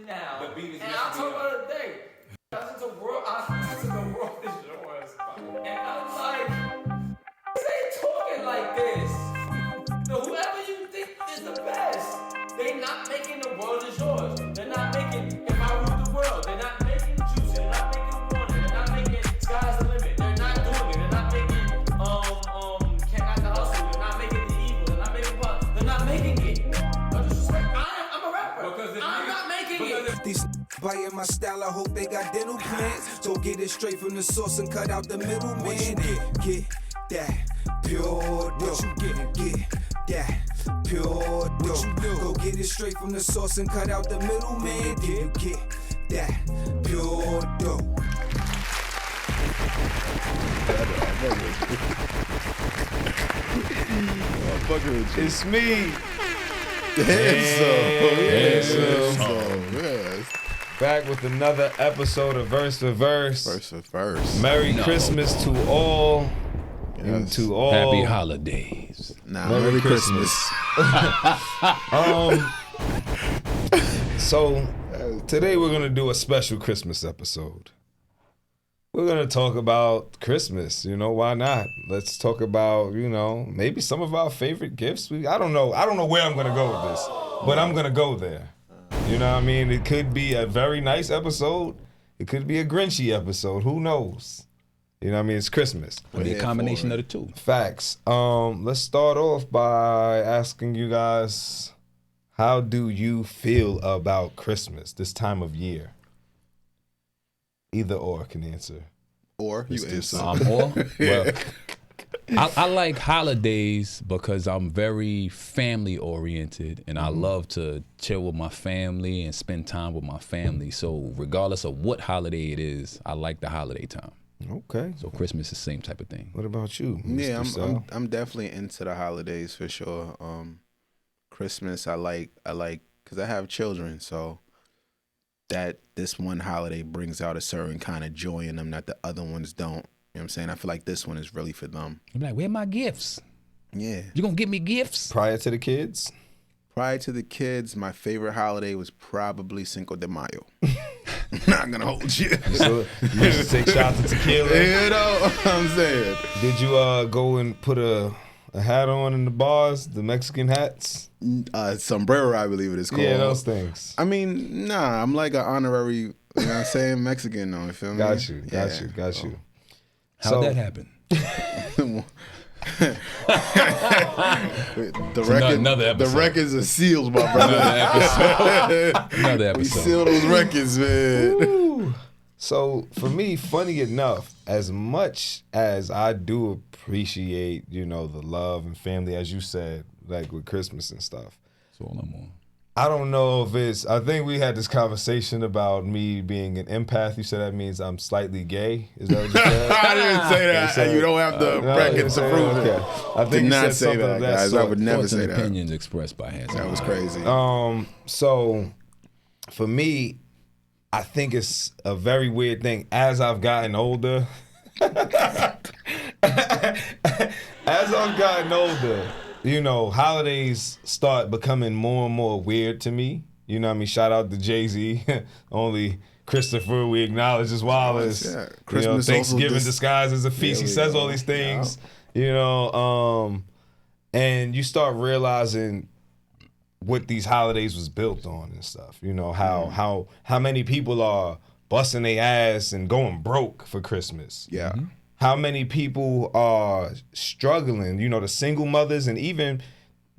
now. The beat is and I'll talk about it today. I listen to the world is yours. And I'm like, they ain't talking like this. So whoever you think is the best, they not making the world is yours. They're not making If I Rule the World. They're not making Juicy. They're not making Warner. They're not making Sky's the Limit. They're not doing it. They're not making Can't Not the Hustle. They're not making The Evil. They're not making Pop. They're not making it. No disrespect. I'm a rapper. I'm not making it. These buying my style, I hope they got dental plans. So get it straight from the source and cut out the middleman. Get that pure dough. Get that pure dough. Go get it straight from the source and cut out the middleman. Get that pure dough. It's me. Back with another episode of Verse to Verse. Merry Christmas to all. Yes. And to all. Happy holidays. Merry Christmas. So today we're gonna do a special Christmas episode. We're gonna talk about Christmas. Why not? Let's talk about maybe some of our favorite gifts. I don't know where I'm gonna go with this, but I'm gonna go there. You know what I mean? It could be a very nice episode. It could be a Grinchy episode. Who knows? You know what I mean? It's Christmas. It'll be a combination of the two. Facts. Let's start off by asking you guys, how do you feel about Christmas this time of year? Either or can answer. Or you answer. Or? Well, I like holidays because I'm very family oriented and I love to chill with my family and spend time with my family. So regardless of what holiday it is, I like the holiday time. Okay. So Christmas is the same type of thing. What about you, Mr. Yeah, Cell? I'm definitely into the holidays for sure. Christmas I like because I have children, so that this one holiday brings out a certain kind of joy in them that the other ones don't. You know what I'm saying? I feel like this one is really for them. I'm like, where are my gifts? Yeah. You gonna give me gifts? Prior to the kids? Prior to the kids, my favorite holiday was probably Cinco de Mayo. Not gonna hold you. So you used to take shots of tequila? You know what I'm saying? Did you go and put a hat on in the bars, the Mexican hats? Sombrero, I believe it is called. Yeah, those things. I mean, nah, I'm like an honorary, you know what I'm saying, Mexican though, you feel me? Got you. How'd that happen? Another episode. The records are sealed, my brother. Another episode. We seal those records, man. Woo. So for me, funny enough, as much as I do appreciate, the love and family, as you said, like with Christmas and stuff. That's all I'm on. I don't know if I think we had this conversation about me being an empath. You said that means I'm slightly gay. Is that what you said? I didn't say that. You don't have the records to prove it. I think Did not you said say that, something guys. I would never Thoughts say and that. opinions expressed by hands. That was crazy. So for me, I think it's a very weird thing. As I've gotten older, holidays start becoming more and more weird to me. You know what I mean? Shout out to Jay-Z. Only Christopher we acknowledge as well as Christmas Thanksgiving disguised as a feast. He says all these things. And you start realizing what these holidays was built on and stuff. How many people are busting their ass and going broke for Christmas. Yeah. Mm-hmm. How many people are struggling, the single mothers and even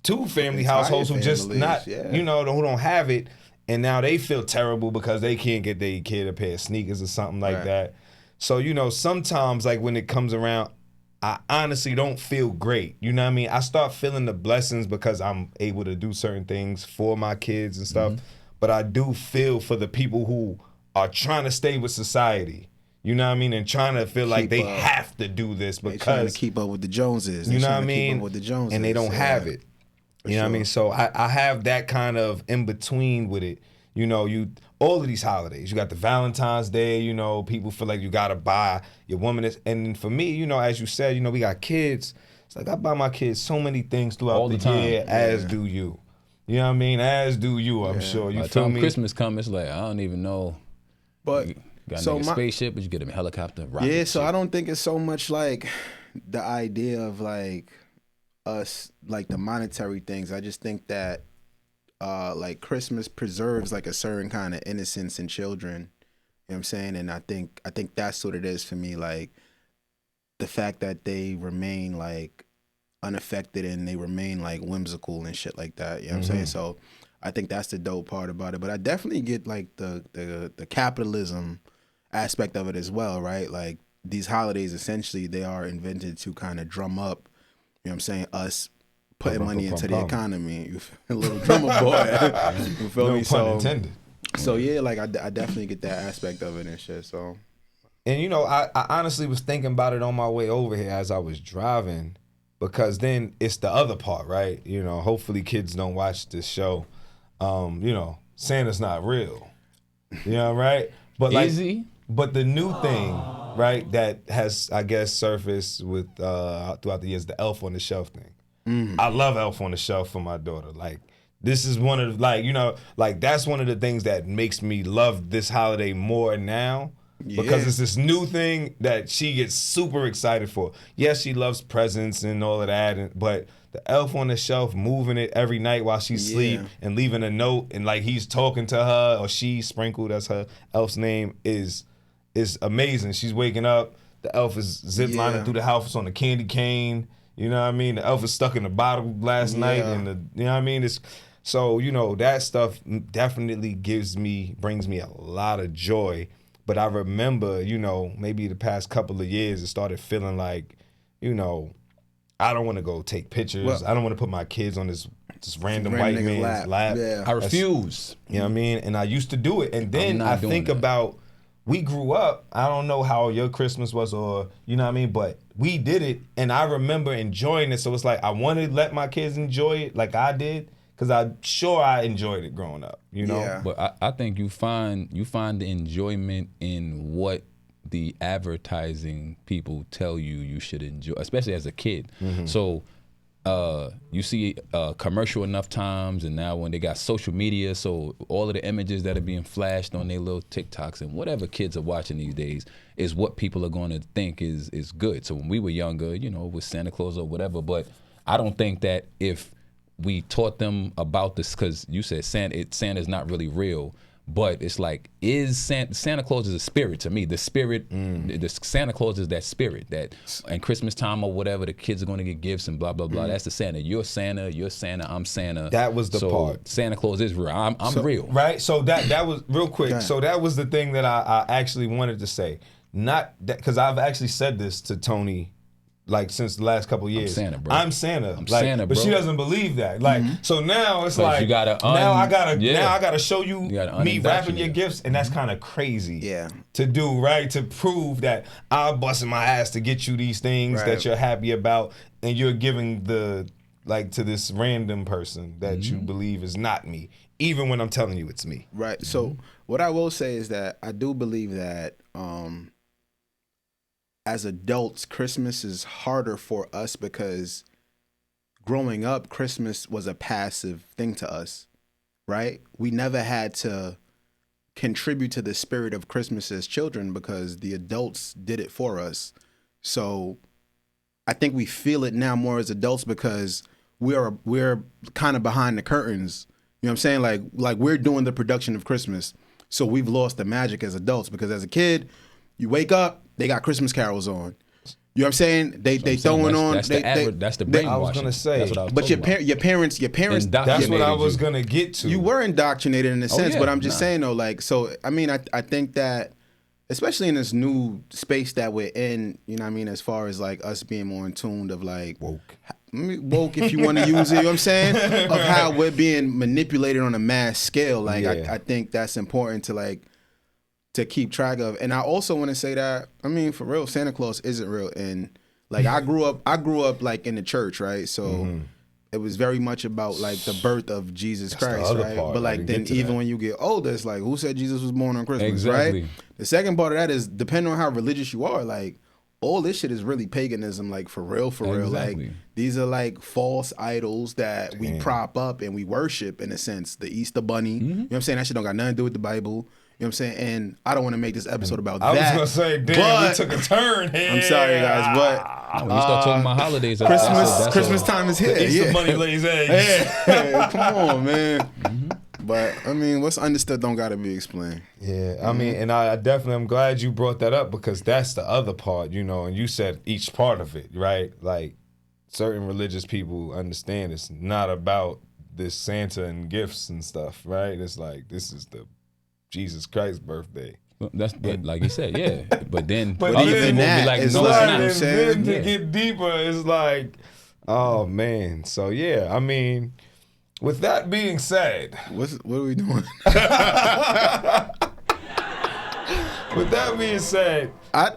two family households who just not, who don't have it. And now they feel terrible because they can't get their kid a pair of sneakers or something like that. So, sometimes like when it comes around, I honestly don't feel great. You know what I mean? I start feeling the blessings because I'm able to do certain things for my kids and stuff. Mm-hmm. But I do feel for the people who are trying to stay with society. You know what I mean? And trying to feel like they have to do this because trying to keep up with the Joneses. You know what I mean? With the Joneses, and they don't have it. You know what I mean? So I have that kind of in between with it. All of these holidays. You got the Valentine's Day, people feel like you gotta buy your woman this. And for me, as you said, we got kids. It's like I buy my kids so many things throughout all the time. year, as do you. You know what I mean? As do you, I'm sure. You By the feel time me? Christmas comes, it's like I don't even know. But You got so a spaceship, but you get a helicopter. yeah, so ship. I don't think it's so much like the idea of like us, like the monetary things. I just think that like Christmas preserves like a certain kind of innocence in children. You know what I'm saying? And I think that's what it is for me. Like the fact that they remain like unaffected and they remain like whimsical and shit like that. You know what I'm saying? So I think that's the dope part about it. But I definitely get like the capitalism aspect of it as well, right? Like these holidays essentially they are invented to kind of drum up, you know what I'm saying, us putting money into the economy. You feel, a little drummer boy. You feel me? No pun intended. So yeah, like I definitely get that aspect of it and shit. So And you know, I honestly was thinking about it on my way over here as I was driving, because then it's the other part, right? You know, hopefully kids don't watch this show. You know, Santa's not real. You know, right? But like, but the new thing, right, that has, I guess, surfaced with throughout the years, the Elf on the Shelf thing. I love Elf on the Shelf for my daughter. Like, this is one of, like, you know, like that's one of the things that makes me love this holiday more now. Because it's this new thing that she gets super excited for. Yes, she loves presents and all of that, but the Elf on the Shelf, moving it every night while she sleep and leaving a note, and like he's talking to her, or she, Sprinkled, that's her elf's name, is amazing. She's waking up, the elf is ziplining through the house on a candy cane. You know what I mean? The elf is stuck in the bottle last night, and you know what I mean? It's so, you know, that stuff definitely brings me a lot of joy. But I remember, you know, maybe the past couple of years, it started feeling like, you know, I don't want to go take pictures. Well, I don't want to put my kids on this random white man's lap. Yeah. I refuse. You know what I mean? And I used to do it. And then I think about, we grew up, I don't know how your Christmas was, or, you know what I mean? But we did it, and I remember enjoying it. So it's like, I want to let my kids enjoy it like I did. Because I'm sure I enjoyed it growing up, you know? Yeah. But I think you find the enjoyment in what the advertising people tell you should enjoy, especially as a kid. So you see a commercial enough times, and now when they got social media, so all of the images that are being flashed on their little TikToks and whatever kids are watching these days is what people are going to think is good. So when we were younger, you know, with Santa Claus or whatever, but I don't think that if we taught them about this, because you said Santa's not really real, but it's like, is Santa Claus is a spirit to me. The spirit, the Santa Claus is that spirit that, and Christmas time or whatever, the kids are going to get gifts and blah blah blah. That's the Santa. You're Santa. I'm Santa. That was the part. Santa Claus is real. I'm real. Right. So that was real quick. So that was the thing that I actually wanted to say. Not that, because I've actually said this to Tony, like, since the last couple of years. I'm Santa, bro. I'm Santa. I'm like, Santa, bro. But she doesn't believe that. Like, so now it's like, you gotta now I gotta show you me wrapping your unindoctrinate. gifts, and that's kind of crazy. Yeah. To do, right? To prove that I'm busting my ass to get you these things that you're happy about, and you're giving to this random person that you believe is not me, even when I'm telling you it's me. Right. So what I will say is that I do believe that as adults, Christmas is harder for us because growing up, Christmas was a passive thing to us, right? We never had to contribute to the spirit of Christmas as children because the adults did it for us. So I think we feel it now more as adults because we're kind of behind the curtains. You know what I'm saying? Like we're doing the production of Christmas. So we've lost the magic as adults because as a kid, you wake up, they got Christmas carols on. You know what I'm saying? They throwing on. That's the brainwashing. I was gonna say, that's what I was but your parents. That's what I was gonna get to. You were indoctrinated in a sense, yeah, but I'm just saying though, like, so I mean, I think that, especially in this new space that we're in, you know what I mean, as far as like us being more in tune of like woke, if you want to use it, you know what I'm saying, of how we're being manipulated on a mass scale. Like, I think that's important to like. To keep track of. And I also want to say that, I mean, for real, Santa Claus isn't real. And like I grew up like in the church, right? So it was very much about like the birth of Jesus Christ, right? But like then even when you get older, it's like, who said Jesus was born on Christmas, right? The second part of that is, depending on how religious you are, like all this shit is really paganism, like for real, Exactly. Like these are like false idols that we prop up and we worship in a sense. The Easter Bunny, you know what I'm saying? That shit don't got nothing to do with the Bible. You know what I'm saying? And I don't want to make this episode about that. I was gonna say, damn, we took a turn here. I'm sorry, guys, but When you start talking about holidays, Christmas time is here. The Easter Bunny lays eggs. Yeah, come on, man. But I mean, what's understood don't gotta be explained. Yeah, I mean, and I definitely, I'm glad you brought that up because that's the other part, you know, and you said each part of it, right? Like, certain religious people understand it's not about this Santa and gifts and stuff, right? It's like, this is the Jesus Christ birthday. That's like you said, yeah. But then, But other even people that be like, is no, like- it's not. And then to Yeah. get deeper, it's like, oh man. So yeah, I mean, with that being said, What are we doing? with that being said, I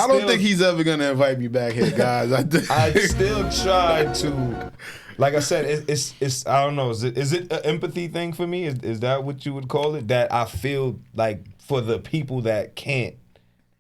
don't think he's ever gonna invite me back here, guys. I still try to, like I said, it's I don't know. Is it an empathy thing for me? Is that what you would call it? That I feel like for the people that can't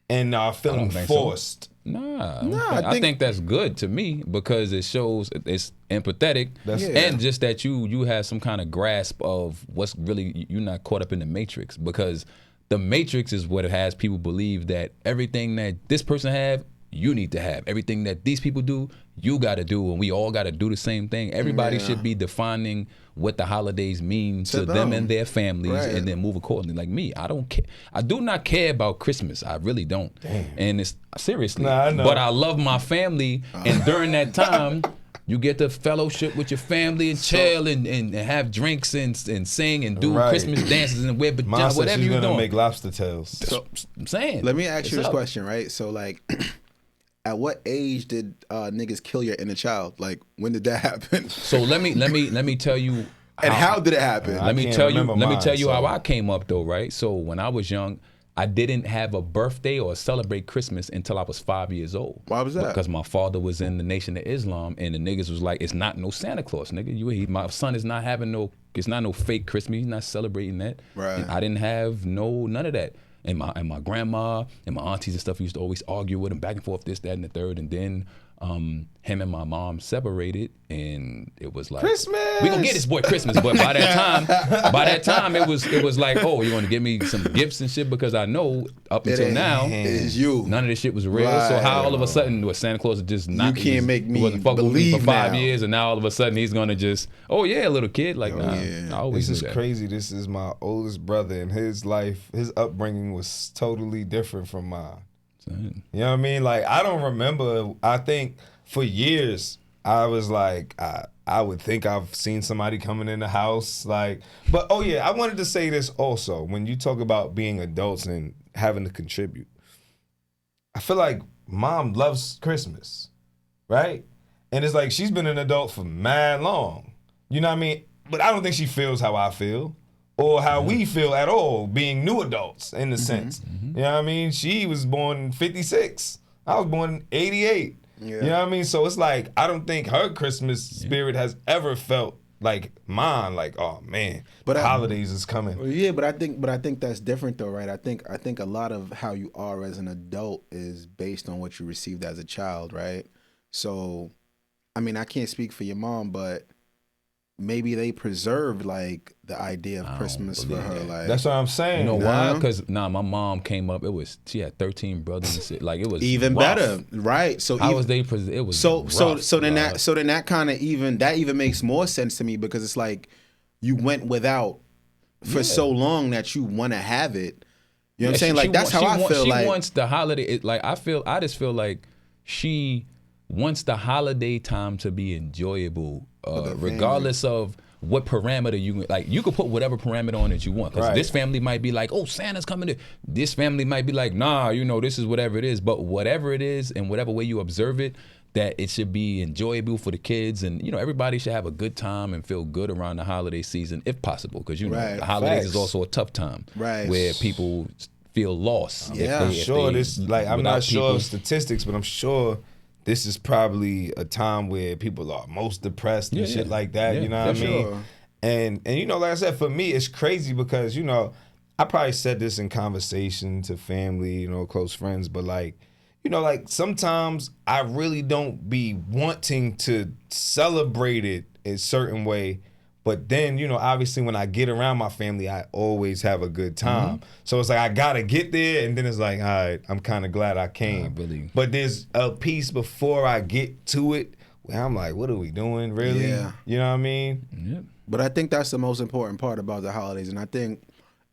and are feeling think so. forced. Nah, I I think that's good to me because it shows it's empathetic and just that you have some kind of grasp of what's really, you're not caught up in the matrix, because the matrix is what it has people believe that everything that this person have, you need to have. Everything that these people do, you got to do, and we all got to do the same thing. Everybody should be defining what the holidays mean to them and their families, and then move accordingly. Like me, I don't care. I do not care about Christmas. I really don't. And it's seriously. Nah, I know. But I love my family, and during that time, you get to fellowship with your family and chill and have drinks and sing and do Christmas dances and wear Mom pajamas, said whatever she's you're gonna doing. make lobster tails. So I'm saying. let me ask you It's this up. question, right? So like, at what age did niggas kill your inner child? Like, when did that happen? So let me tell you. And how did it happen? Let me can't tell you. remember Let me mine, tell you so- how I came up though, right? So when I was young, I didn't have a birthday or celebrate Christmas until I was 5 years old. Why was that? Because my father was in the Nation of Islam, and the niggas was like, "It's not no Santa Claus, nigga. My son is not having no. It's not no fake Christmas. He's not celebrating that. Right. And I didn't have none of that. And my grandma and my aunties and stuff used to always argue with him back and forth, this, that, and the third. And then him and my mom separated, and it was like Christmas! We gonna get this boy Christmas, but by that time it was like, oh, you want to give me some gifts and shit, because I know up until ain't- now it is you. none of this shit was real. So Right. how all of a sudden was Santa Claus just not? You can't make me wasn't fucking with me for believe 5 now. years, and now all of a sudden he's gonna just, oh yeah, little kid, like nah. yeah. I always This knew is that. crazy. This is my oldest brother, and his life, his upbringing was totally different from mine. You know what I mean? Like, I don't remember. I think for years I was like, I would think I've seen somebody coming in the house, like. But oh yeah, I wanted to say this also. When you talk about being adults and having to contribute, I feel like mom loves Christmas, right? And it's like she's been an adult for mad long. You know what I mean? But I don't think she feels how I feel or how we feel at all, being new adults in a sense. You know what I mean? She was born in 56. I was born in 88. You know what I mean? So it's like, I don't think her Christmas spirit has ever felt like mine, like, oh man, But holidays is coming. Well, yeah, but I think that's different though, right? I think a lot of how you are as an adult is based on what you received as a child, right? So, I mean, I can't speak for your mom, but maybe they preserved like the idea of Christmas for her. Like, That's what I'm saying. You know Nah. why? Because my mom came up. She had 13 brothers and shit. Like it was even rough. better, right? So How even, was they? It was so rough, then dog. that kind of even makes more sense to me, because it's like you went without for so long that you want to have it. You know what I'm saying? Like that's how I feel. She Like wants the holiday. I just feel like she wants the holiday time to be enjoyable, regardless of what parameter you like. You could put whatever parameter on it you want, because Right. this family might be like, oh, Santa's coming. This family might be like, nah, this is whatever it is. But whatever it is, and whatever way you observe it, that it should be enjoyable for the kids, and everybody should have a good time and feel good around the holiday season if possible, because Right. the holidays Facts. is also a tough time, Right. where people feel lost. Yeah. I'm sure this, like, I'm without not sure people. of statistics, but I'm sure this is probably a time where people are most depressed and Yeah, shit yeah. like that. Yeah, You know what I for mean? sure. And like I said, for me, it's crazy because I probably said this in conversation to family, close friends, but like, you know, like sometimes I really don't be wanting to celebrate it a certain way. But then, you know, obviously when I get around my family, I always have a good time. So it's like I gotta get there, and then it's like, all right, I'm kind of glad I came. But there's a piece before I get to it where I'm like, what are we doing, really? Yeah. You know what I mean? Yep. But I think that's the most important part about the holidays, and I think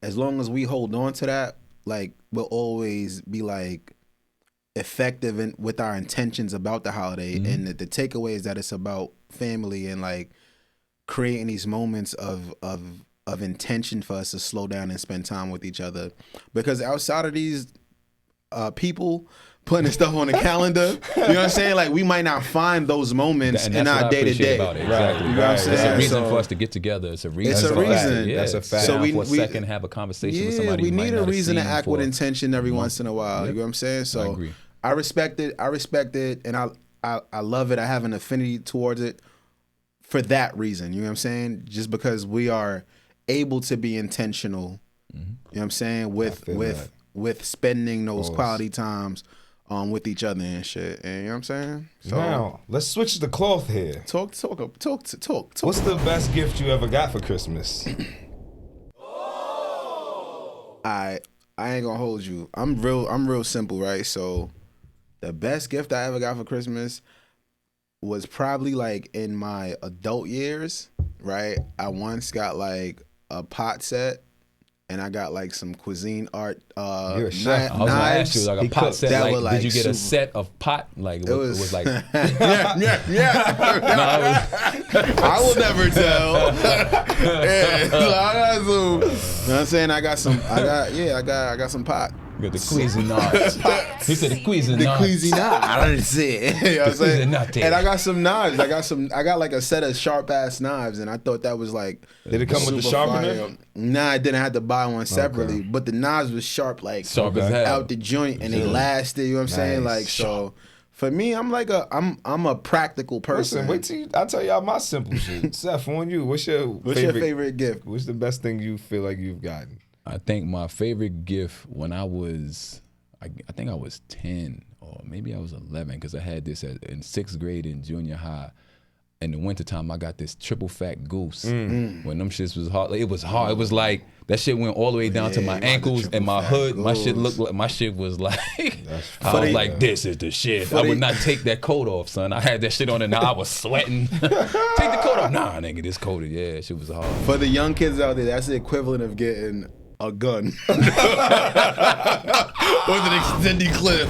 as long as we hold on to that, like we'll always be like effective with our intentions about the holiday, and the takeaway is that it's about family and like creating these moments of intention for us to slow down and spend time with each other. Because outside of these people putting stuff on the calendar, you know what I'm saying? Like we might not find those moments in our day to day. Exactly. You know what I'm saying? It's a reason for us to get together. It's a reason. It's a reason. Yeah. That's a fact. So for a second, have a conversation with somebody. We you might need not a have reason to seen act for with intention every once in a while. You know what I'm saying? So I agree. I respect it, and I love it. I have an affinity towards it for that reason. You know what I'm saying? Just because we are able to be intentional. You know what I'm saying? With spending those quality times with each other and shit. And you know what I'm saying? So Now, let's switch the cloth here. talk. What's the best gift you ever got for Christmas? I ain't gonna hold you. I'm real simple, right? So the best gift I ever got for Christmas was probably like in my adult years, right? I once got like a pot set, and I got like some cuisine art You're a chef. I was gonna ask you, like a pot set. that Like, were, like, did you get a super- set of pot? Like it was like. yeah. I will never tell. Yeah. So I got some, you know what I'm saying? I got some pot. You got the Cuisinart. He said the Cuisinart. The Cuisinart. I don't see it. You know what I'm saying? Cuisinart. And I got some knives. I got like a set of sharp ass knives, and I thought that was like. Did it come with the super sharpener? fire. Nah, I didn't have to buy one separately, but the knives was sharp, like Sharp as hell. out the joint, and they lasted. You know what I'm saying? Nice. Like so. For me, I'm a practical person. Listen, wait till I'll tell y'all my simple shit. Seth, on you. What's your favorite gift? What's the best thing you feel like you've gotten? I think my favorite gift when I think I was 10 or maybe I was 11 because I had this in 6th grade in junior high. In the wintertime, I got this triple fat goose. When them shits was hard, like, it was hard. It was like that shit went all the way down to my ankles and my hood. My shit looked like was like I was like, this is the shit. I would not take that coat off, son. I had that shit on and I was sweating. Take the coat off. Nah, nigga, this coated. Yeah, shit was hard. For the young kids out there, that's the equivalent of getting a gun with an extended clip.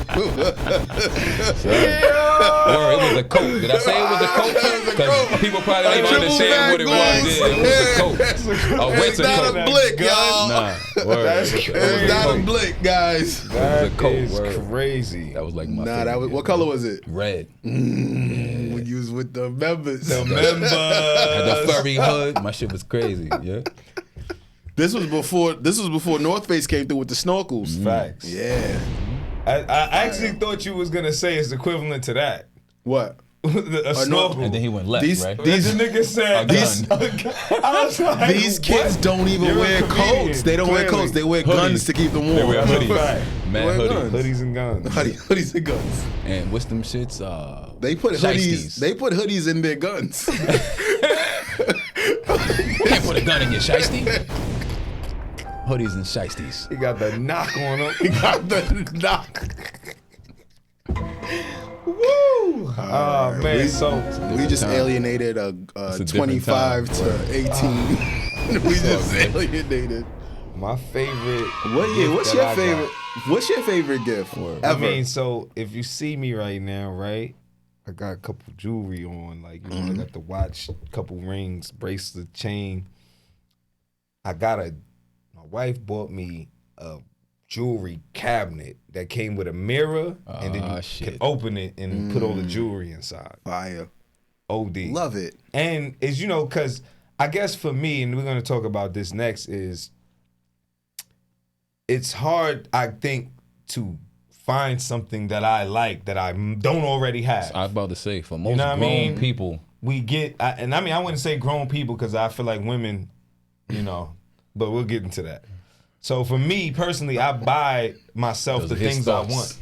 Or it was a coat. Did I say it was a coat? Because people probably don't even understand what it was. Yeah, it was a coat. A winter It's not coat. a blick, y'all. Nah, word. It's not a blick, guys. That That coat, is word. crazy. That was like my Nah, favorite that was, gift. what color was it? Red. When you was with the members. Had the furry hood. My shit was crazy. Yeah. This was before North Face came through with the snorkels. Facts. Yeah. I actually thought you was gonna say it's equivalent to that. What? A snorkel. And then he went left, These- right? these- This nigga said I was like, These kids what? don't even You're a wear comedian, coats. They don't wear clearly. wear coats. They wear guns to keep them warm. They wear hoodies. Fact. Mad Wear hoodies. guns. Hoodies and guns. Hoodies and guns. And what's them shits? They put Shiesties. hoodies. They put hoodies in their guns. Can't put a gun in your shiesty. Hoodies and shiesties. He got the knock on him. He got the knock. Woo! Oh man, so We just time. alienated a different 25 time. to 18. We just alienated. my favorite. What's gift your that I favorite? got. What's your favorite gift I ever? mean, so if you see me right now, right? I got a couple jewelry on, like you know, I got the watch, couple rings, bracelet, chain. My wife bought me a jewelry cabinet that came with a mirror, and then you can open it and put all the jewelry inside. Fire. OD. Love it. And is because I guess for me, and we're gonna talk about this next, is it's hard, I think, to find something that I like that I don't already have. I was about to say, for most know what I grown mean? people, We get, I wouldn't say grown people because I feel like women, but we'll get into that. So for me personally, I buy myself those the are his things thoughts. I want.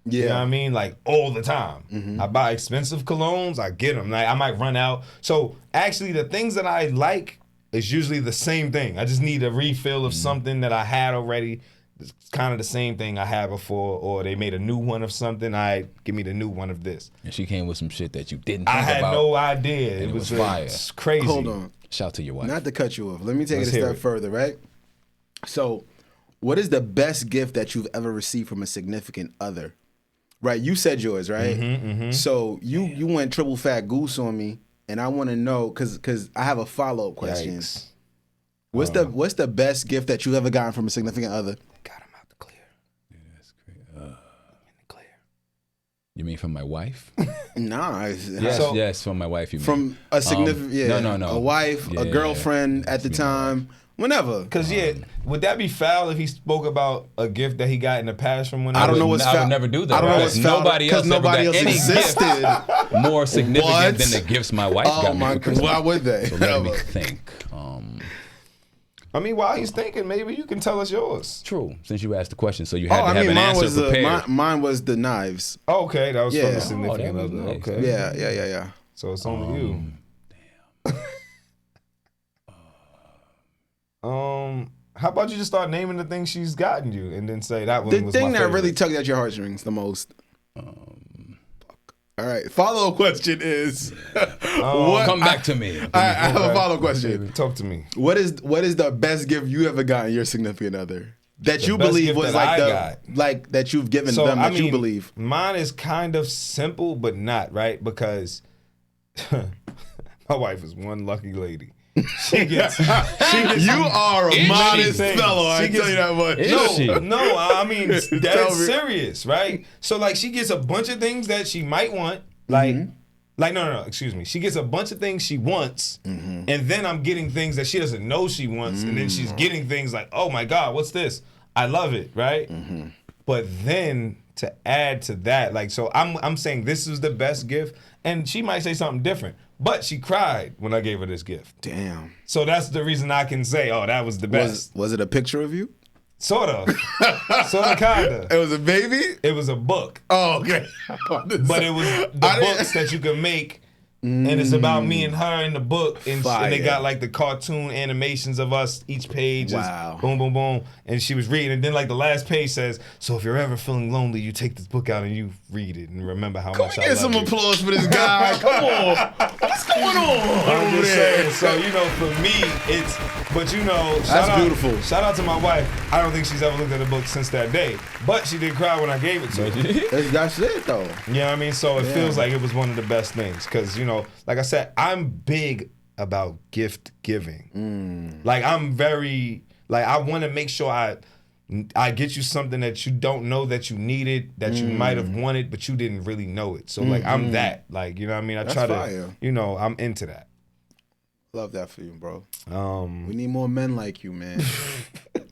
Yeah. You know what I mean? Like all the time. I buy expensive colognes, I get them. Like I might run out. So actually the things that I like is usually the same thing. I just need a refill of something that I had already. It's kind of the same thing I had before, or they made a new one of something. Give me the new one of this. And she came with some shit that you didn't think I had about. no idea. It was fire. It's crazy. Hold on. Shout to your wife. Not to cut you off. Let me take Let's it a hear step it. further, right? So, what is the best gift that you've ever received from a significant other? Right, you said yours, right? So you went triple fat goose on me, and I want to know because I have a follow up question. Yikes. What's the best gift that you ever gotten from a significant other? Got him out the clear. Yeah, that's great. In the clear. You mean from my wife? Nah, Yes, So- yes, from my wife. You mean from a significant, no, a wife, Yeah, a girlfriend at the that's me, my time, whenever. Because would that be foul if he spoke about a gift that he got in the past from when I don't know what's I foul. would never do that. I don't know right? what's foul, Nobody else 'cause ever nobody got else any existed. gift more significant What? than the gifts my wife Oh got me my for God, Christmas. why would they? So let me think. I mean, while he's thinking, maybe you can tell us yours. True. Since you asked the question, so you Oh, had to I have mean, an mine answer was prepared. mine was the knives. Oh, okay, that was from Yeah. the significant Oh, that was other. nice. Okay. Yeah. So it's only you. How about you just start naming the things she's gotten you, and then say that one The was thing my that favorite. really tugged at your heartstrings the most. All right. Follow up question is, what? Come back to me. I have a follow up question. Talk to me. What is the best gift you ever gotten your significant other that The you best believe gift was that like I got. like that you've given So them I that mean, you believe? mine is kind of simple, but not right because my wife is one lucky lady. She gets. You are a modest things. fellow. I She tell you that much. Is she? No, I mean Tell that's me. serious, right? So like she gets a bunch of things that she might want, like no, excuse me. She gets a bunch of things she wants, and then I'm getting things that she doesn't know she wants, and then she's getting things like, oh my God, what's this? I love it, right? But then to add to that, like, so I'm saying this is the best gift, and she might say something different, but she cried when I gave her this gift. Damn. So that's the reason I can say, oh, that was the best. Was it a picture of you? Sort of, kinda. It was a baby. It was a book, Oh, okay. but it was the books that you can make, and it's about me and her in the book, and they Fire. got like the cartoon animations of us. Each page Wow. is boom, boom, boom, and she was reading, and then like the last page says, "So if you're ever feeling lonely, you take this book out and you read it, and remember how much I Get love some you." applause for this guy. Come on. What's going on I'm over just there? saying. So for me, it's. But That's beautiful. Shout out to my wife. I don't think she's ever looked at a book since that day, but she did cry when I gave it to her. That's it, though. You know what I mean? So it feels like it was one of the best things because, like I said, I'm big about gift giving. Like I'm very, like I want to make sure I get you something that you don't know that you needed, that you might have wanted, but you didn't really know it. So like I'm that, like, you know what I mean? I That's try to, fire. I'm into that. Love that for you, bro. We need more men like you, man.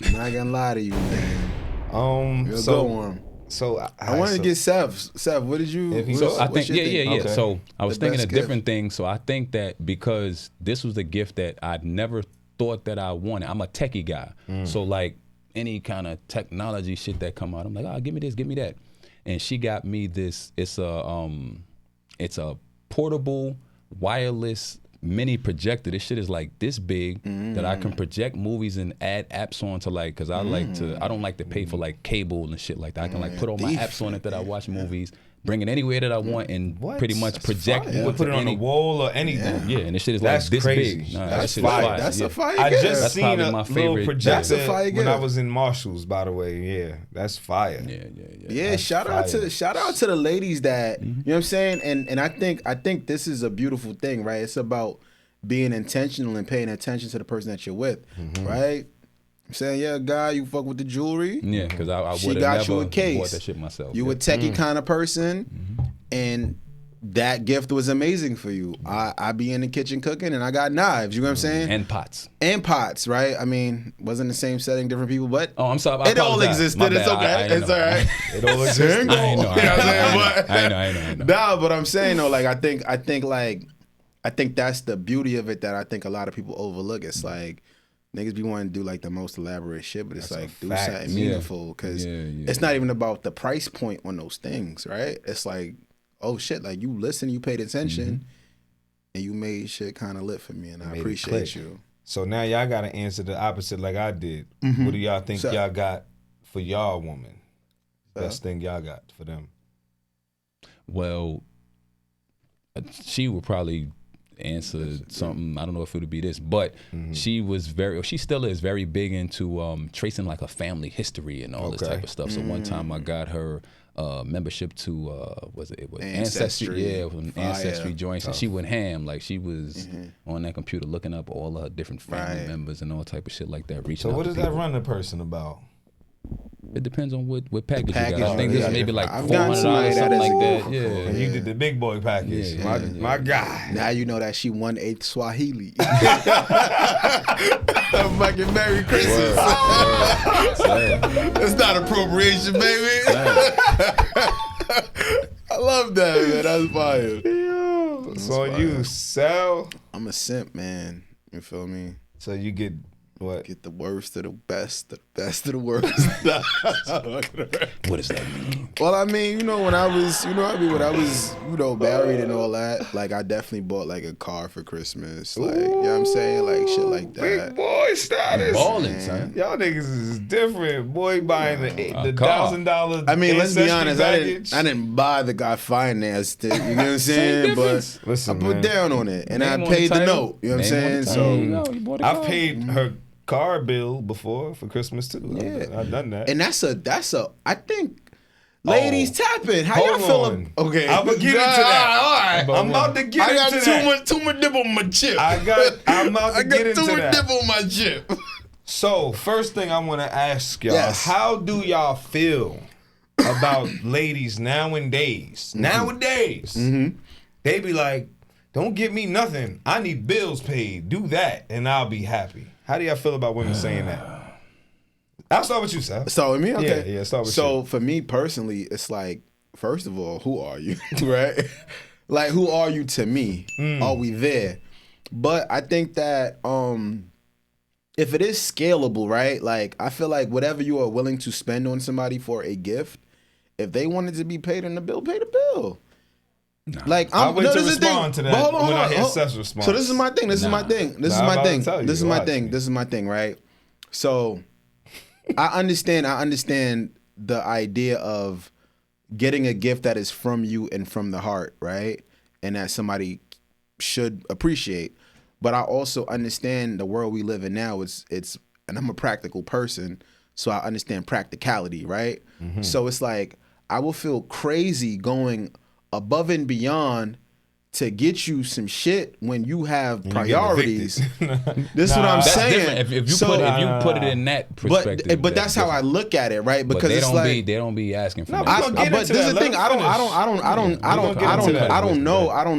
I'm not gonna lie to you, man. You're a good one. So I wanted to get Seth. Seth, what did you? If he- So I what's think, your thing? Okay. So I was The thinking best of gift. different things. So I think that because this was the gift that I'd never thought that I wanted. I'm a techie guy. So like any kind of technology shit that come out, I'm like, give me this, give me that. And she got me this. It's a portable wireless mini projector. This shit is like this big that I can project movies and add apps on to like, cause I don't like to pay for like cable and shit like that. I can like put all my apps on it that I watch movies, bring it anywhere that I want, and pretty much That's project. fire. You would put it on the wall or anything. Yeah, and this shit is That's like this crazy. big. Nah, That's that shit is fire. fire. That's Yeah. a fire I gift. just That's seen probably a my little favorite. projector That's a fire when I gift. was in Marshalls, by the way. Yeah, that's fire. Yeah, That's shout out fire. to the ladies that you know what I'm saying, and I think this is a beautiful thing, right? It's about being intentional and paying attention to the person that you're with, right? I'm saying, yeah, guy, you fuck with the jewelry. Yeah, because I She would got have you never a case. bought that shit myself. You a techie kind of person, and that gift was amazing for you. I be in the kitchen cooking, and I got knives. You know what I'm saying? And pots. And pots, right? I mean, wasn't the same setting, different people, but Oh, I'm sorry. I it all apologize. existed. My It's bad. okay. I It's know. all right. It all exists. Single. I know. You know what I'm saying? But- I know. Nah, but I'm saying though, like I think that's the beauty of it that I think a lot of people overlook. It's like niggas be wanting to do like the most elaborate shit, but it's That's like a do fact. something meaningful because it's not even about the price point on those things, right? It's like, oh shit, like you listened, you paid attention, and you made shit kind of lit for me, and I appreciate you. So now y'all got to answer the opposite like I did. What do y'all think y'all got for y'all woman? Best thing y'all got for them? Well, she would probably answer something. I don't know if it would be this, but she still is very big into tracing like a family history and all this type of stuff. So one time I got her membership to was it Ancestry? Yeah, Ancestry joints, and she went ham. Like she was on that computer looking up all of her different family members and all type of shit like that. So what does that run the person about? It depends on what package you got. I think this is maybe like $400 somebody something like that. Yeah. And you did the big boy package. My guy. Now you know that she 1/8 Swahili. Fucking Merry Christmas. It's not appropriation, baby. I love that, man. That's fire. So you sell. I'm a simp, man. You feel me? So you get what? Get the worst of the best of the worst. What does that mean? Well, I mean, when I was, married and all that, like I definitely bought like a car for Christmas. Like, you know what I'm saying? Like shit like that. Big boy status. Balling, son. Y'all niggas is different. Boy buying the $1,000. I mean, let's be honest. Package. I didn't buy the guy financed it. You know what I'm saying? But listen, I put down on it and I paid the note. You know what I'm saying? So I paid her car bill before for Christmas too. Yeah, I've done that. And that's a. I think. Ladies tapping. How y'all feel? Okay, I'm gonna get into that. All right, I'm about to get into that. I got too much dip on my chip. I'm about to get into that. too much dip on my chip. So first thing I want to ask y'all: how do y'all feel about ladies nowadays? They be like, "Don't give me nothing. I need bills paid. Do that, and I'll be happy." How do y'all feel about women saying that? I'll start with you, Sal. Start with me? Okay. Yeah, start with you. So for me personally, it's like, first of all, who are you? Right? Like, who are you to me? Are we there? But I think that if it is scalable, right? Like, I feel like whatever you are willing to spend on somebody for a gift, if they wanted to be paid on the bill, pay the bill. Nah. Like I went to respond to that when I hear Seth's response. So this is my thing. This is my thing, right? So I understand the idea of getting a gift that is from you and from the heart, right? And that somebody should appreciate. But I also understand the world we live in now. It's and I'm a practical person, so I understand practicality, right? Mm-hmm. So it's like I will feel crazy going above and beyond to get you some shit when you have priorities. This is what I'm saying. If you put it in that perspective, but that's how I look at it, right? Because they don't be asking for that. But this is the thing. I don't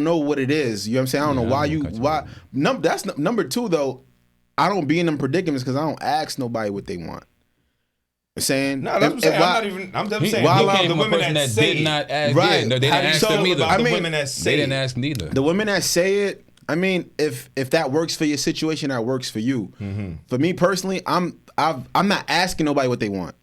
know what it is. You know what I'm saying? I don't know why. That's number two though. I don't be in them predicaments because I don't ask nobody what they want. Saying no, that's what I'm saying. The women that did not ask, right? No, they didn't ask them either. I mean, the women that say they didn't ask neither. The women that say it, I mean, if that works for your situation, that works for you. Mm-hmm. For me personally, I'm not asking nobody what they want.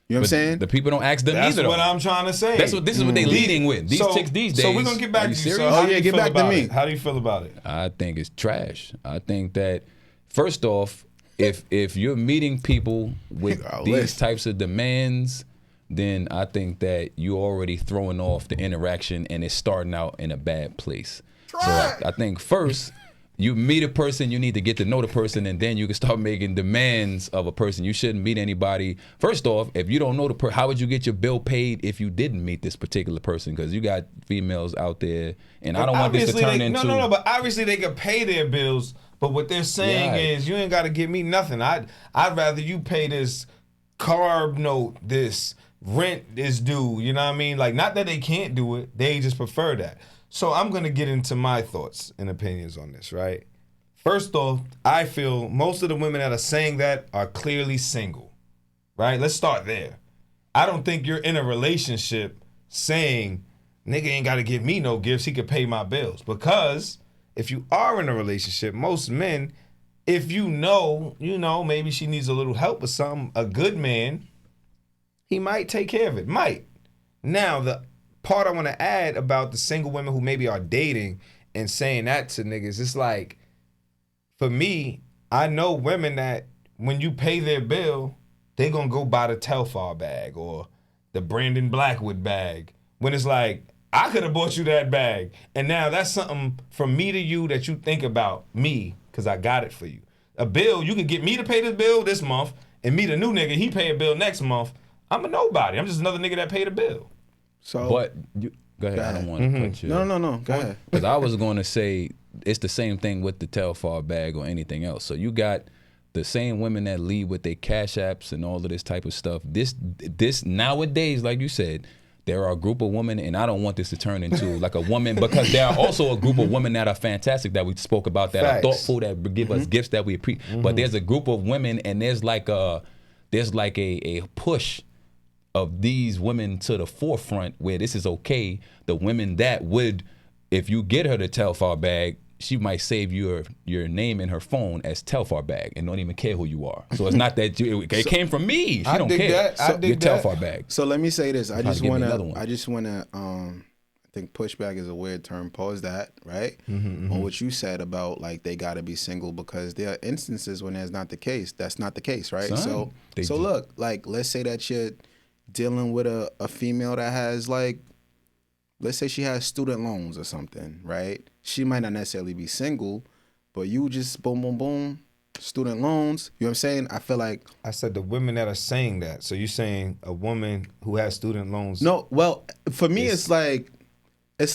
You know what I'm saying? The people don't ask them That's either. That's what I'm trying to say. This is what they leading with. These chicks these days. So we're gonna get back to you. So how do you feel get back to me. How do you feel about it? I think it's trash. I think that first off, if you're meeting people with these types of demands, then I think that you're already throwing off the interaction and it's starting out in a bad place. So I think first, you meet a person, you need to get to know the person, and then you can start making demands of a person. You shouldn't meet anybody. First off, if you don't know the person, how would you get your bill paid if you didn't meet this particular person? Because you got females out there, and I don't want this to turn into... No, but obviously they could pay their bills. But what they're saying is, you ain't got to give me nothing. I'd rather you pay this carb note, this rent is due. You know what I mean? Like, not that they can't do it. They just prefer that. So I'm going to get into my thoughts and opinions on this, right? First off, I feel most of the women that are saying that are clearly single, right? Let's start there. I don't think you're in a relationship saying, nigga ain't got to give me no gifts. He could pay my bills. Because... if you are in a relationship, most men if you know, maybe she needs a little help with something, a good man, he might take care of it. Might. Now, the part I want to add about the single women who maybe are dating and saying that to niggas, it's like, for me, I know women that when you pay their bill, they gonna go buy the Telfar bag or the Brandon Blackwood bag. When it's like, I could have bought you that bag. And now that's something from me to you that you think about me, because I got it for you. A bill, you could get me to pay this bill this month and me the new nigga, he pay a bill next month. I'm a nobody. I'm just another nigga that paid a bill. So, but go ahead. I don't want to cut you. No. Go ahead. Because I was going to say it's the same thing with the Telfar bag or anything else. So you got the same women that lead with their cash apps and all of this type of stuff. This nowadays, like you said, there are a group of women, and I don't want this to turn into like a woman, because there are also a group of women that are fantastic that we spoke about, that are thoughtful, that give us gifts that we appreciate. But there's a group of women, and there's like a push of these women to the forefront where this is okay. The women that would, if you get her the Telfar bag, she might save your name in her phone as Telfar bag and don't even care who you are. So it's not that it came from me. She don't care. I dig that. Telfar bag. So let me say this. I just wanna I think pushback is a weird term. Pause that, right? On what you said about like they gotta be single, because there are instances when that's not the case. That's not the case, right? So look, like let's say that you're dealing with a female that has like, let's say she has student loans or something, right? She might not necessarily be single, but you just boom, boom, boom, student loans. You know what I'm saying? I feel like I said the women that are saying that. So you're saying a woman who has student loans? No, well, for me, it's like, is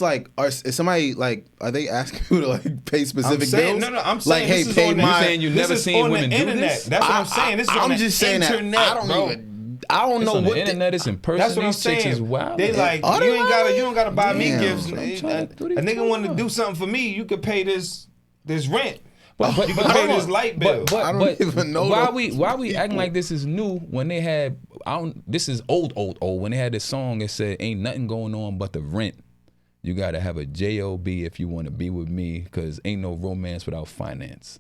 somebody like, are they asking you to like pay specific bills? No, I'm saying like, hey, pay my. You saying you never seen women do this? That's what I'm saying. This is on the internet, I don't know what the internet is in person. That's what I'm These chicks saying. Is wild. They like, you don't gotta buy me gifts. A nigga want to do something for me, you could pay this rent. But you can pay this light bill. But I don't even know. Why we acting like this is new when they had? This is old. When they had this song, it said, "Ain't nothing going on but the rent. You gotta have a job if you want to be with me, cause ain't no romance without finance."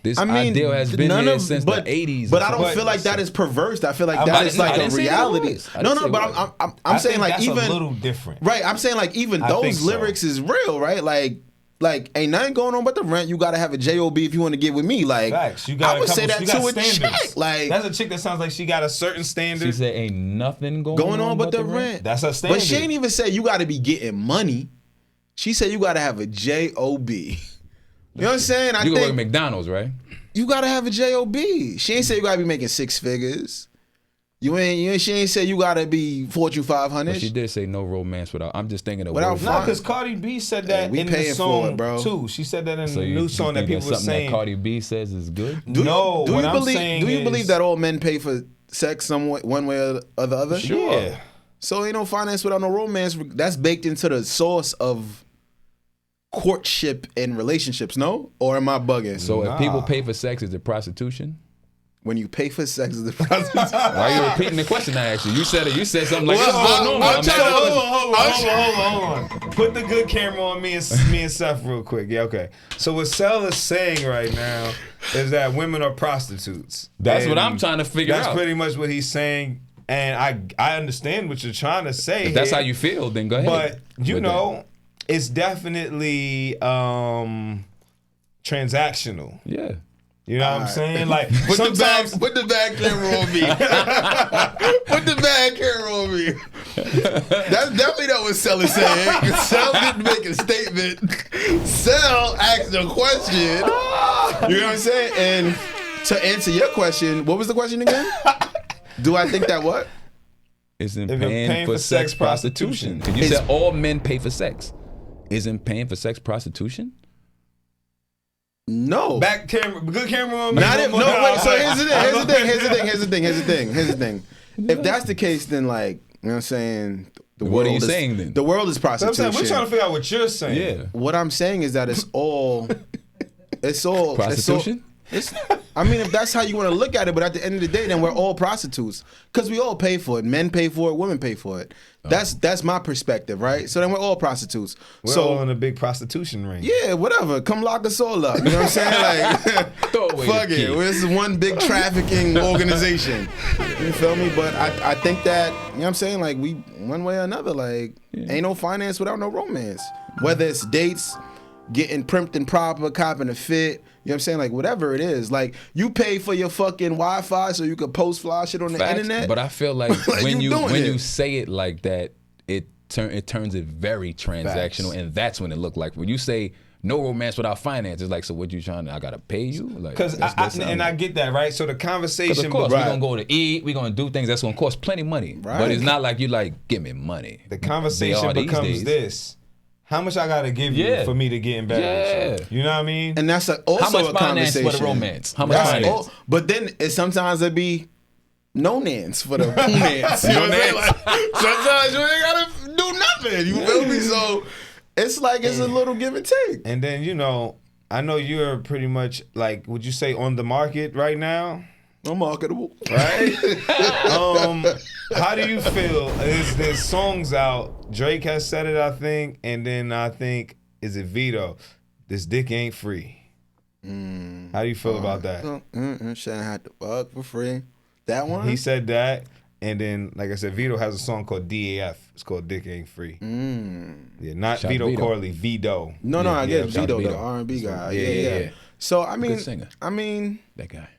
This ideal has been here since the 80s. But I don't feel like that is perverse. I feel like that is like a reality. No, but I'm saying like even a little different. Right, I'm saying like even those lyrics is real, right? Like ain't nothing going on but the rent. You gotta have a job if you want to get with me. Like facts. I would say that to a chick. Like that's a chick that sounds like she got a certain standard. She said ain't nothing going on but the rent. That's her standard. But she ain't even say you gotta be getting money. She said you gotta have a job. You know what I'm saying? You can work at McDonald's, right? You gotta have a job. She ain't say you gotta be making 6 figures. She ain't say you gotta be Fortune 500. But she did say no romance without. I'm just thinking of without. No, because Cardi B said that in the song bro. too. She said that in the new song that people were saying. That Cardi B says is good. Do you believe that all men pay for sex one way or the other? Sure. Yeah. So ain't no finance without no romance. That's baked into the source of courtship and relationships, no? Or am I bugging? So if people pay for sex, is it prostitution? When you pay for sex, is it prostitution? Why are you repeating the question I asked you? You said something like, hold on. Put the good camera on me and Seth real quick. Yeah, okay. So what Cell is saying right now is that women are prostitutes. That's what I'm trying to figure out. That's pretty much what he's saying. And I understand what you're trying to say. If that's how you feel, then go ahead. But you know, it's definitely transactional. Yeah. You know what I'm saying? Like put the bag camera on me. Put the bag camera on me. That's definitely not what Cell is saying. Cell didn't make a statement. Cell asked a question. You know what I'm saying? And to answer your question, what was the question again? Do I think that what? Isn't paying for sex prostitution? Because you said all men pay for sex. Isn't paying for sex prostitution? No. Back camera, good camera on me. Wait. So here's the thing. If that's the case, then like, you know what I'm saying? What are you saying then? The world is prostitution. We're trying to figure out what you're saying. Yeah. What I'm saying is that it's all prostitution. I mean, if that's how you want to look at it, but at the end of the day, then we're all prostitutes because we all pay for it. Men pay for it, women pay for it. That's my perspective, right? So then we're all prostitutes. We're all in a big prostitution ring. Yeah, whatever. Come lock us all up. You know what I'm saying? Like, fuck it. This is one big trafficking organization. You feel me? But I think that, you know what I'm saying? Like, we, one way or another, like, ain't no finance without no romance. Whether it's dates, getting primped and proper, copping a fit, you know what I'm saying? Like, whatever it is. Like, you pay for your fucking Wi-Fi so you could post fly shit on the internet. But I feel like, like when you say it like that, it turns it very transactional, and that's when it look like. When you say no romance without finance, it's like, so what you trying to, I gotta pay you? Like, because I get that, right? So the conversation, of course, we're gonna go to eat, we're gonna do things that's gonna cost plenty of money. Right. But it's not like you like, give me money. The conversation becomes this. How much I gotta give you for me to get in bed with you? You know what I mean? And that's also how much a conversation. For the romance? How much finance? But then sometimes it be no nance for the nance. You know what I'm saying? Like, sometimes you ain't gotta do nothing. You feel me? So it's like it's a little give and take. And then, you know, I know you're pretty much like, would you say on the market right now? I'm marketable. Right? How do you feel? There's songs out. Drake has said it, I think. And then I think, is it Vito? This dick ain't free. How do you feel about that? Shouldn't have to fuck for free. That one? He said that. And then, like I said, Vito has a song called DAF. It's called Dick Ain't Free. Yeah, not Shout Vito Vito. Corley, Vito. No, I get Vito, Vito. the R&B guy. Yeah. So, I mean, Good singer. that guy.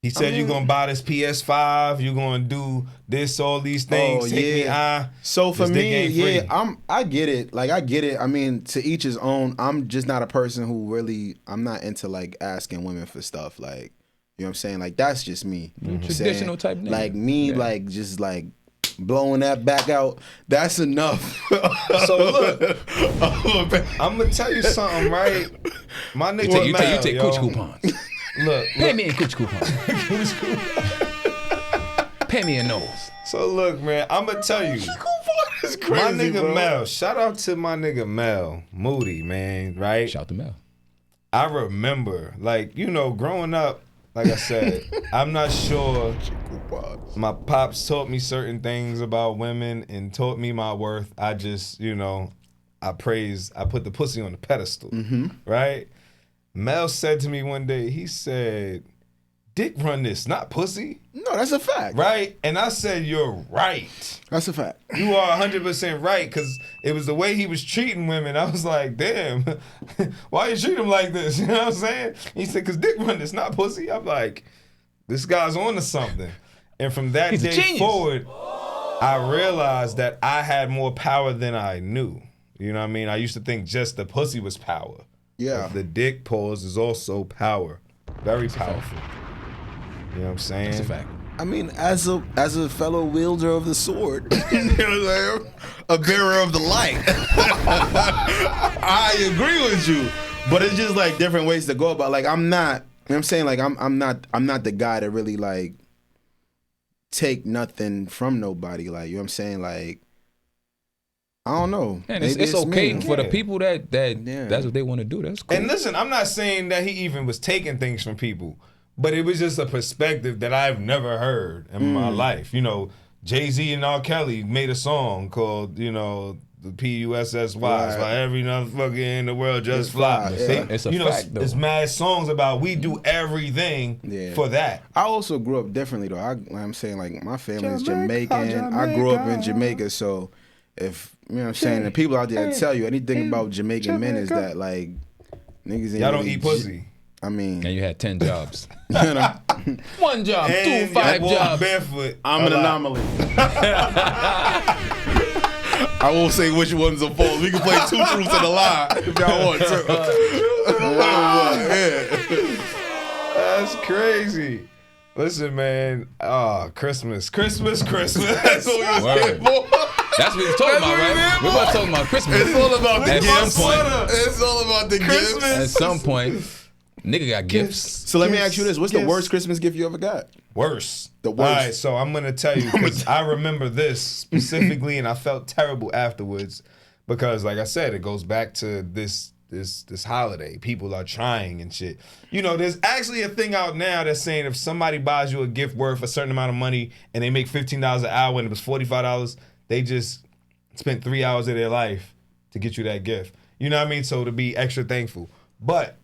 He said you're gonna buy this PS5, you're gonna do this, all these things. So for me, I get it. Like, I get it. I mean, to each his own. I'm just not a person who really, I'm not into like asking women for stuff. Like, you know what I'm saying? Like, that's just me. Traditional type nigga. Like me, like just like blowing that back out. That's enough. So look, I'm gonna tell you something, right? My nigga, you take cooch coupons. Look, pay me in cooch coupons. Pay me in those. So look, man, I'm gonna tell you. Is crazy, my nigga bro. Mel, shout out to my nigga Mel Moody, man, right? Shout to Mel. I remember, like, you know, growing up, like I said, I'm not sure. My pops taught me certain things about women and taught me my worth. I just, you know, I put the pussy on the pedestal, right? Mel said to me one day, he said, dick run this, not pussy. No, that's a fact. Right? And I said, you're right. That's a fact. You are 100% right, because it was the way he was treating women. I was like, damn, why you treat him like this? You know what I'm saying? He said, because dick run this, not pussy. I'm like, this guy's on to something. And from that day forward, I realized that I had more power than I knew. You know what I mean? I used to think just the pussy was power. Yeah. But the dick pause is also power. Very powerful. You know what I'm saying? That's a fact. I mean, as a fellow wielder of the sword, you know what I'm saying? A bearer of the light, I agree with you. But it's just like different ways to go about. Like, I'm not. You know what I'm saying? Like, I'm not the guy to really like take nothing from nobody. Like, you know what I'm saying? Like, I don't know. And it's okay for the people that Yeah. that's what they want to do. That's cool. And listen, I'm not saying that he even was taking things from people, but it was just a perspective that I've never heard in my life. You know, Jay-Z and R. Kelly made a song called, you know, the PUSSY, why every motherfucker in the world just fly. It's a fact, though. It's mad songs about we do everything for that. I also grew up differently though. I'm saying, like, my family is Jamaican. I grew up in Jamaica, so if you know what I'm saying, the people out there tell you anything about Jamaican men is that like niggas ain't Y'all don't really eat pussy. I mean, And you had 10 jobs. you know, 1 job, And 2, 5 y'all walk jobs. barefoot. I'm an anomaly. I won't say which ones are false. We can play 2 truths and a lie if y'all want to. That's crazy. Listen, man. Christmas. That's what we was Word. for. That's what we're talking about, right? We're about to talk about Christmas. It's all about the At gifts. some point. It's all about the gifts. At some point, nigga got gifts. So let me ask you this: what's the worst Christmas gift you ever got? Worse. The worst. All right, so I'm gonna tell you because I remember this specifically, and I felt terrible afterwards because, like I said, it goes back to this this holiday. People are trying and shit. You know, there's actually a thing out now that's saying if somebody buys you a gift worth a certain amount of money and they make $15 an hour and it was $45, they just spent 3 hours of their life to get you that gift. You know what I mean? So to be extra thankful. But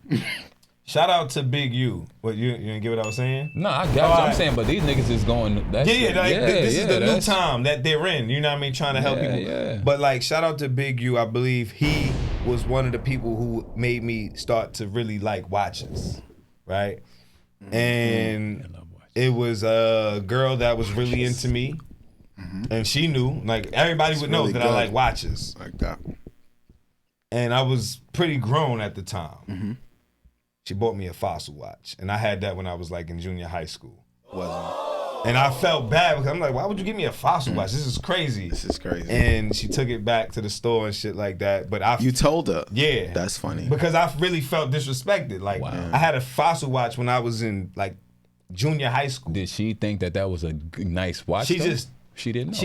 shout out to Big U. What you didn't get what I was saying? No, I got you. I'm saying, but these niggas is going. This is the new time that they're in. You know what I mean? Trying to help people. Yeah. But like, shout out to Big U. I believe he was one of the people who made me start to really like watches, right? And it was a girl that was really into me, and she knew. Like everybody would know that I like watches. Like that. And I was pretty grown at the time. She bought me a Fossil watch, and I had that when I was like in junior high school. And I felt bad because I'm like, why would you give me a Fossil watch? This is crazy. This is crazy. And she took it back to the store and shit like that. But you told her? Yeah. That's funny. Because I really felt disrespected. Like I had a Fossil watch when I was in like junior high school. Did she think that was a nice watch? She didn't know.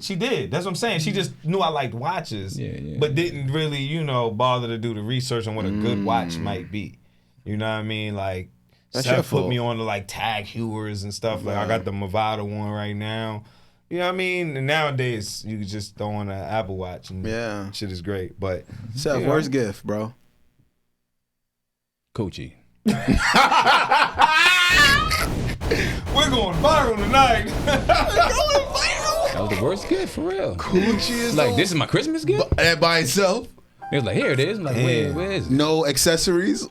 She did. That's what I'm saying. She just knew I liked watches, but didn't really, you know, bother to do the research on what a good watch might be. You know what I mean? Like, Seth put me on to like Tag Heuers and stuff. Like, I got the Movado one right now. You know what I mean? And nowadays, you can just throw on an Apple Watch and shit is great. But Seth, worst gift, bro? Coochie. We're going viral tonight. That was the worst gift, for real. Coochie is like, this is my Christmas gift? And by itself? It was like, here it is. I'm like, where is it? No accessories?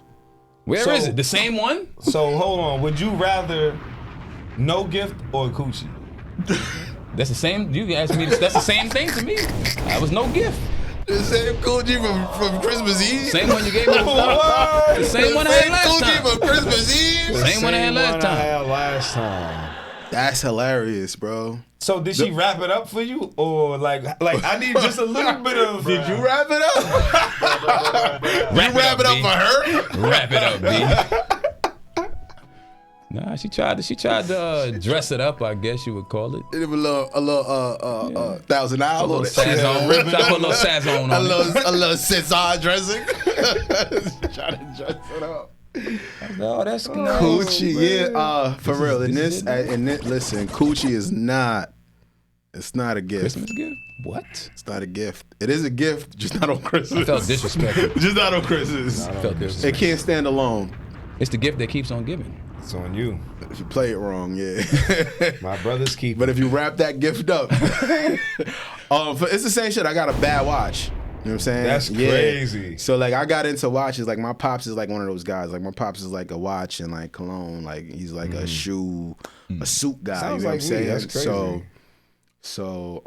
Where is it? The same one? So, hold on. Would you rather no gift or coochie? That's the same. You asked me. That's the same thing to me. That was no gift. The same coochie from Christmas Eve? Same one you gave me. The same one I had last time. Coochie from Christmas Eve? Same one I had last time. That's hilarious, bro. So did she wrap it up for you, or like I need just a little bit of? Did you wrap it up? Wrap it up for her? Wrap it up, B. Nah, she tried to dress it up, I guess you would call it. It was a little $1,000. A little sazon. Try to put a little sazon on it. A little Cesar dressing. Try to dress it up. No, that's coochie. Yeah, for real. Listen, coochie is not. It's not a gift. Christmas gift? What? It's not a gift. It is a gift, just not on Christmas. I felt disrespected. Just not on Christmas. It can't stand alone. It's the gift that keeps on giving. It's on you. If you play it wrong, yeah. My brother's keeping. But if you wrap that gift up, it's the same shit. I got a bad watch. You know what I'm saying? That's crazy. So like I got into watches. Like my pops is like one of those guys. Like my pops is like a watch and like cologne. Like he's like a shoe, a suit guy. Sounds you know like what I'm saying? That's crazy. So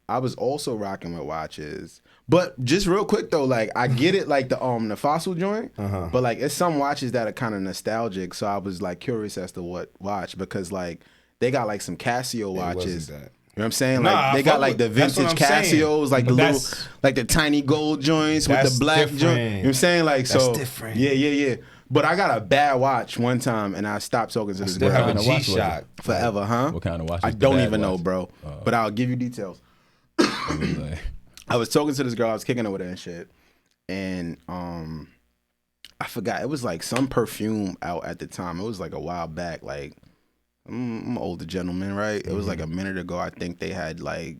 I was also rocking with watches. But just real quick though, like I get it, like the Fossil joint, but like it's some watches that are kind of nostalgic. So I was like curious as to what watch, because like they got like some Casio watches. You know what I'm saying? Like they got like the vintage Casios, like the little, like the tiny gold joints with the black joint. You know what I'm saying? Like so. That's different. Yeah. But I got a bad watch one time, and I stopped talking to this girl. Have a G-Shock forever, huh? What kind of watch? I don't even know, bro. But I'll give you details. I was talking to this girl. I was kicking her with her and shit, and I forgot. It was like some perfume out at the time. It was like a while back. Like I'm an older gentleman, right? It was like a minute ago. I think they had like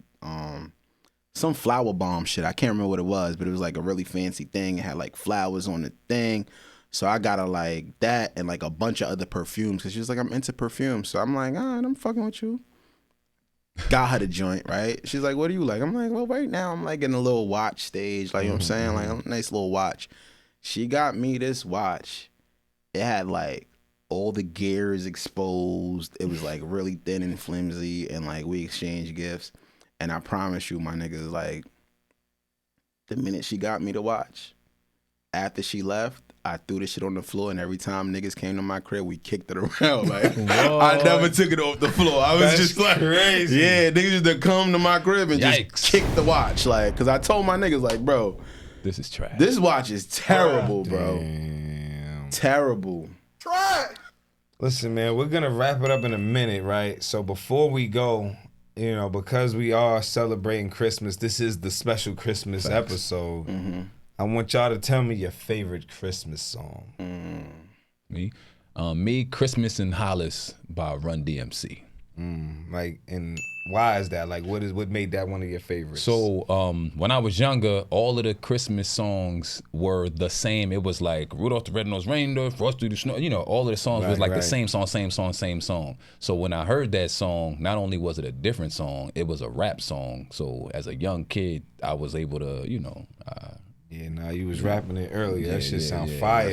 some flower bomb shit. I can't remember what it was, but it was like a really fancy thing. It had like flowers on the thing. So I got her like that and like a bunch of other perfumes, because she was like, I'm into perfume. So I'm like, all right, I'm fucking with you. Got her the joint, right? She's like, what do you like? I'm like, well, right now I'm like in a little watch stage. Like, you know what I'm saying? Like a nice little watch. She got me this watch. It had like all the gears exposed. It was like really thin and flimsy, and like we exchanged gifts. And I promise you, my niggas, like the minute she got me the watch, after she left, I threw this shit on the floor, and every time niggas came to my crib, we kicked it around. Like I never took it off the floor. I was just like, crazy. Yeah, niggas just come to my crib and just kick the watch, like, cause I told my niggas like, bro, this is trash. This watch is terrible, bro. Damn. Terrible. Try it. Listen, man, we're gonna wrap it up in a minute, right? So before we go, you know, because we are celebrating Christmas, this is the special Christmas episode. I want y'all to tell me your favorite Christmas song. Me, Christmas in Hollis by Run DMC. Like, and why is that? Like, what made that one of your favorites? So when I was younger, all of the Christmas songs were the same. It was like Rudolph the Red-Nosed Reindeer, Frost Through the Snow. You know, all of the songs was like the same song, same song, same song. So when I heard that song, not only was it a different song, it was a rap song. So as a young kid, I was able to, you know. You was rapping it earlier. That shit sound fire.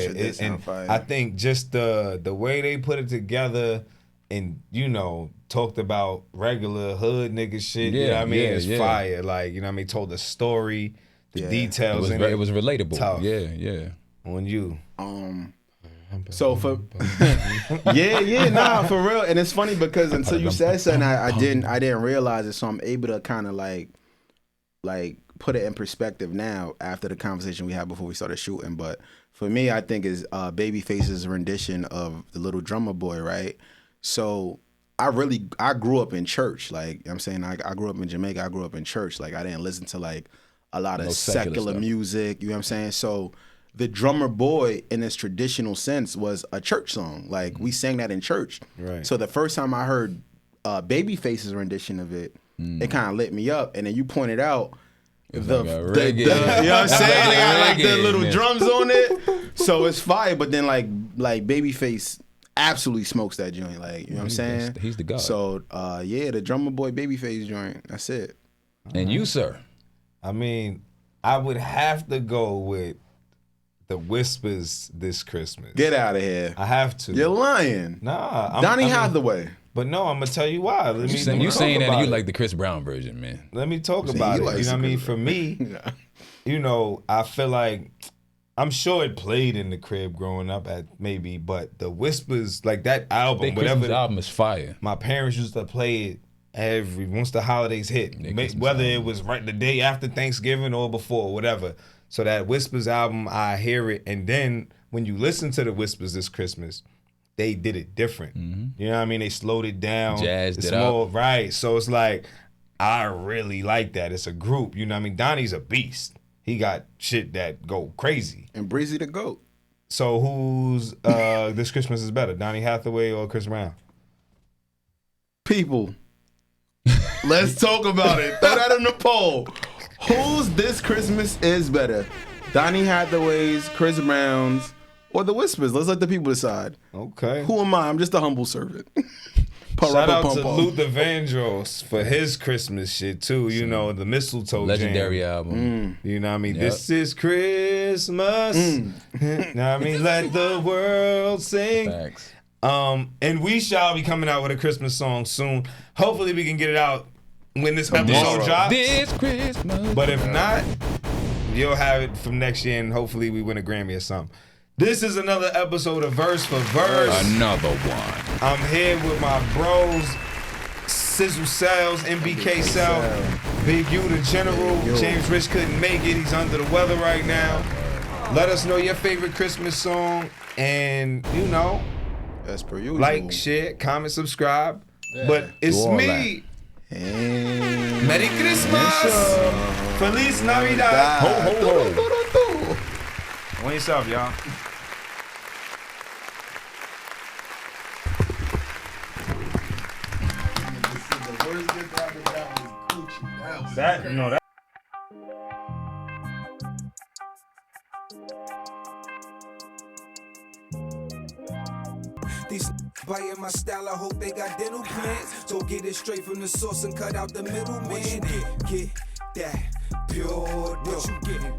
Fire. I think just the way they put it together and, you know, talked about regular hood nigga shit, you know what I mean? It's fire. Like, you know what I mean? Told the story, the details in it. It was relatable. Tough. Yeah. On you. So for for real. And it's funny because until you said something, I didn't realize it. So I'm able to kind of like put it in perspective now after the conversation we had before we started shooting. But for me, I think is Babyface's rendition of The Little Drummer Boy, right? So I grew up in church. Like, you know what I'm saying, I grew up in Jamaica. I grew up in church. Like, I didn't listen to like a lot of secular music. You know what I'm saying? So The Drummer Boy in its traditional sense was a church song. Like, we sang that in church. Right. So the first time I heard Babyface's rendition of it, it kind of lit me up. And then you pointed out you know what I'm saying? They got like the little drums on it. So it's fire. But then like Babyface absolutely smokes that joint. Like, you know what I'm saying? He's the god. So the Drummer Boy Babyface joint. That's it. And you, sir? I mean, I would have to go with the Whispers This Christmas. Get out of here. I have to. You're lying. Nah. Donny Hathaway. But no, I'm gonna tell you why. You saying that you like the Chris Brown version, man. Let me talk about it. You know what I mean? For me, you know, I feel like I'm sure it played in the crib growing up but the Whispers, like that album, Christmas album is fire. My parents used to play it once the holidays hit, whether it was right the day after Thanksgiving or before, whatever. So that Whispers album, I hear it, and then when you listen to the Whispers This Christmas, they did it different. You know what I mean? They slowed it down. Jazzed it up. Right. So it's like, I really like that. It's a group. You know what I mean? Donnie's a beast. He got shit that go crazy. And Breezy the GOAT. So who's This Christmas is better, Donny Hathaway or Chris Brown? People, let's talk about it. Throw that in the poll. Who's This Christmas is better? Donny Hathaway's, Chris Brown's, or the Whispers? Let's let the people decide. Okay. Who am I? I'm just a humble servant. Shout out to Luther Vandross for his Christmas shit too. You know, the Mistletoe legendary jam. album. You know what I mean? Yep. This is Christmas. You know what I mean? Let the world sing. Thanks. And we shall be coming out with a Christmas song soon. Hopefully we can get it out when this episode drops. This Christmas. But if not, you'll have it from next year and hopefully we win a Grammy or something. This is another episode of Verse for Verse. Another one. I'm here with my bros, Sizzle Cells, MBK Cell, Big U the General. James Rich couldn't make it. He's under the weather right now. Let us know your favorite Christmas song. And, you know, as per usual, like, share, comment, subscribe. Yeah. But it's me. Merry Christmas. Feliz Navidad. Ho, ho, ho. On yourself, y'all. That These biting my style, I hope they got dental plans. So get it straight from the source and cut out the middleman. Get that pure dough.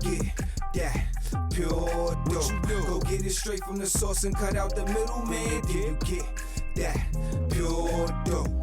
Get that pure dough. Go get it straight from the source and cut out the middleman. Get that pure dough.